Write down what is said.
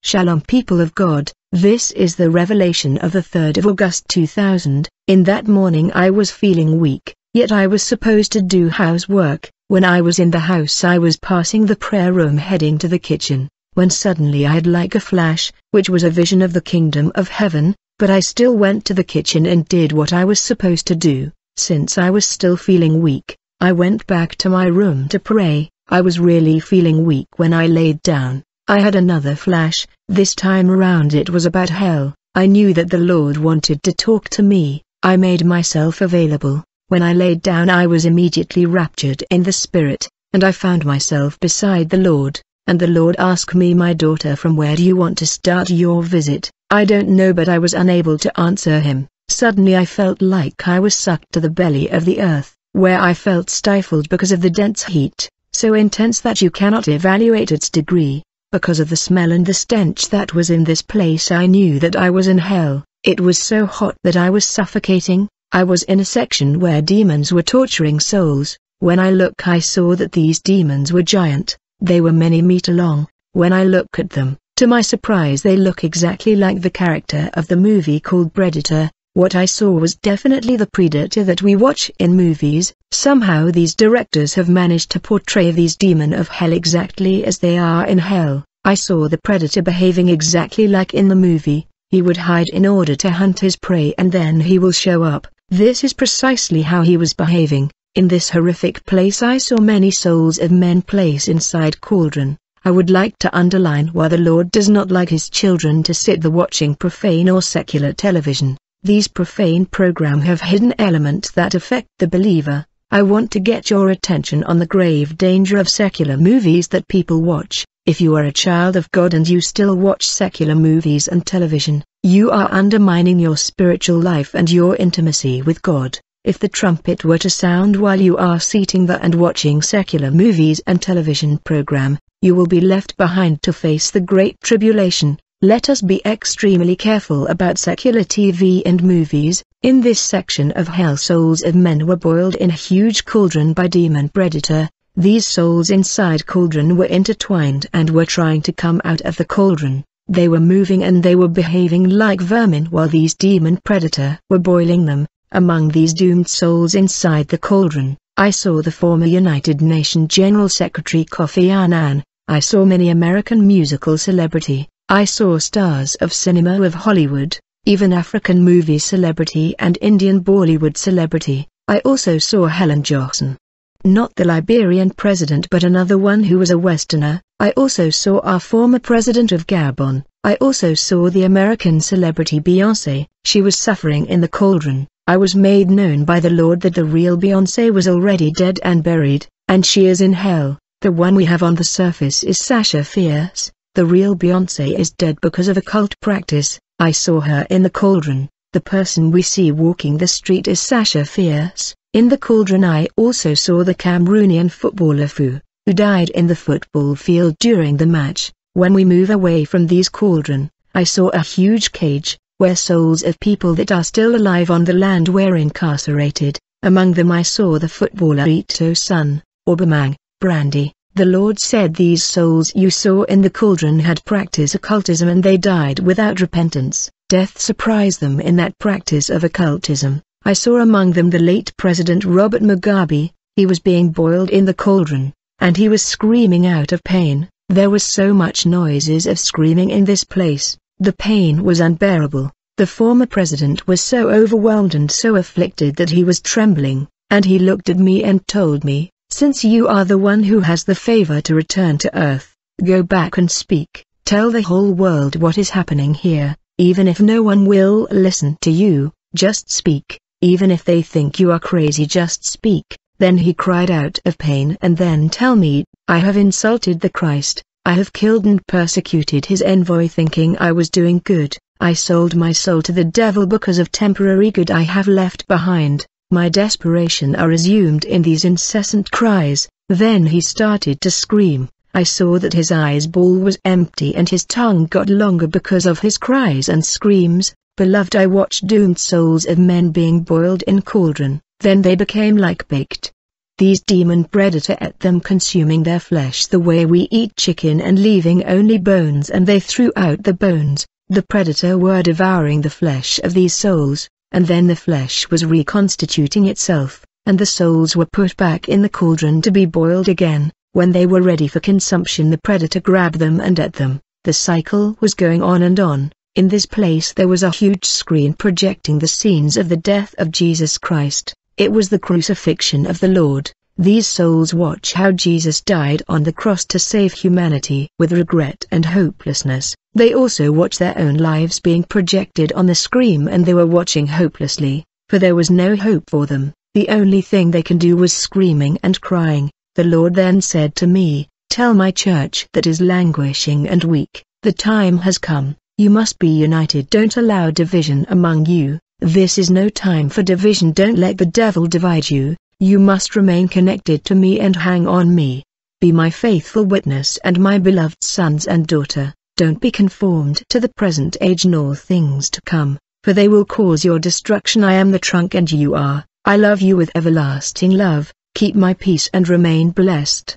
Shalom people of God, this is the revelation of the 3rd of August 2000. In that morning I was feeling weak, yet I was supposed to do housework. When I was in the house I was passing the prayer room heading to the kitchen, when suddenly I had like a flash, which was a vision of the kingdom of heaven, but I still went to the kitchen and did what I was supposed to do. Since I was still feeling weak, I went back to my room to pray. I was really feeling weak when I laid down. I had another flash. This time around it was about hell. I knew that the Lord wanted to talk to me. I made myself available. When I laid down I was immediately raptured in the Spirit, and I found myself beside the Lord, and the Lord asked me, my daughter, from where do you want to start your visit? I don't know, but I was unable to answer him. Suddenly I felt like I was sucked to the belly of the earth, where I felt stifled because of the dense heat, so intense that you cannot evaluate its degree. Because of the smell and the stench that was in this place I knew that I was in hell. It was so hot that I was suffocating. I was in a section where demons were torturing souls. When I looked I saw that these demons were giant. They were many meter long. When I look at them, to my surprise they look exactly like the character of the movie called Predator. What I saw was definitely the Predator that we watch in movies. Somehow these directors have managed to portray these demons of hell exactly as they are in hell. I saw the Predator behaving exactly like in the movie. He would hide in order to hunt his prey and then he will show up. This is precisely how he was behaving. In this horrific place I saw many souls of men placed inside cauldron. I would like to underline why the Lord does not like his children to sit there watching profane or secular television. These profane programs have hidden elements that affect the believer. I want to get your attention on the grave danger of secular movies that people watch. If you are a child of God and you still watch secular movies and television, you are undermining your spiritual life and your intimacy with God. If the trumpet were to sound while you are sitting there and watching secular movies and television program, you will be left behind to face the great tribulation. Let us be extremely careful about secular TV and movies. In this section of hell, souls of men were boiled in a huge cauldron by demon Predator. These souls inside cauldron were intertwined and were trying to come out of the cauldron. They were moving and they were behaving like vermin while these demon Predator were boiling them. Among these doomed souls inside the cauldron, I saw the former United Nations General Secretary Kofi Annan. I saw many American musical celebrity. I saw stars of cinema of Hollywood, even African movie celebrity and Indian Bollywood celebrity. I also saw Helen Johnson. Not the Liberian president but another one who was a Westerner. I also saw our former president of Gabon. I also saw the American celebrity Beyonce. She was suffering in the cauldron. I was made known by the Lord that the real Beyonce was already dead and buried, and she is in hell. The one we have on the surface is Sasha Fierce. The real Beyonce is dead because of occult practice. I saw her in the cauldron. The person we see walking the street is Sasha Fierce. In the cauldron I also saw the Cameroonian footballer who died in the football field during the match. When we move away from these cauldron, I saw a huge cage, where souls of people that are still alive on the land were incarcerated. Among them I saw the footballer Eto's son, Aubameyang, Brandy. The Lord said these souls you saw in the cauldron had practiced occultism and they died without repentance. Death surprised them in that practice of occultism. I saw among them the late President Robert Mugabe. He was being boiled in the cauldron, and he was screaming out of pain. There was so much noises of screaming in this place. The pain was unbearable. The former president was so overwhelmed and so afflicted that he was trembling, and he looked at me and told me, "Since you are the one who has the favor to return to earth, go back and speak. Tell the whole world what is happening here. Even if no one will listen to you, just speak. Even if they think you are crazy, just speak." Then he cried out of pain and then tell me, "I have insulted the Christ. I have killed and persecuted his envoy thinking I was doing good. I sold my soul to the devil because of temporary good I have left behind. My desperation are resumed in these incessant cries." Then he started to scream. I saw that his eyes ball was empty and his tongue got longer because of his cries and screams. Beloved, I watched doomed souls of men being boiled in cauldron, then they became like baked These demon predator ate them, consuming their flesh the way we eat chicken and leaving only bones, and they threw out the bones. The predator were devouring the flesh of these souls, and then the flesh was reconstituting itself, and the souls were put back in the cauldron to be boiled again. When they were ready for consumption, the predator grabbed them and ate them. The cycle was going on and on. In this place there was a huge screen projecting the scenes of the death of Jesus Christ. It was the crucifixion of the Lord. These souls watch how Jesus died on the cross to save humanity. With regret and hopelessness, they also watch their own lives being projected on the screen, and they were watching hopelessly, for there was no hope for them. The only thing they can do was screaming and crying. The Lord then said to me, "Tell my church that is languishing and weak, the time has come. You must be united. Don't allow division among you. This is no time for division. Don't let the devil divide you. You must remain connected to me and hang on me. Be my faithful witness and my beloved sons and daughter. Don't be conformed to the present age nor things to come, for they will cause your destruction. I am the trunk and you are. I love you with everlasting love. Keep my peace and remain blessed."